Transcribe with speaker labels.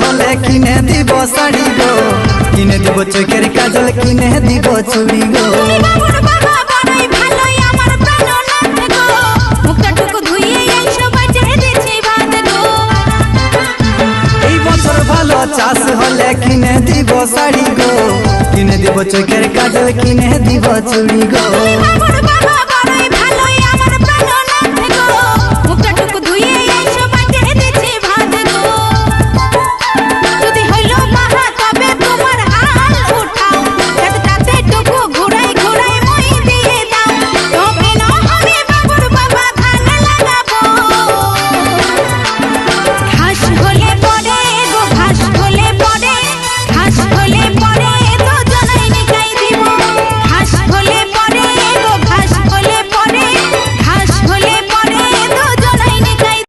Speaker 1: হলে কিনে দিব শাড়ি গো, কিনে দিব চোখের কাজল, কিনে দিব চুড়ি গো। এই বছর ভালো চাষ হলে কিনে দিব শাড়ি গো, কিনে দিব চোখের কাজল, কিনে দিব চুড়ি গো।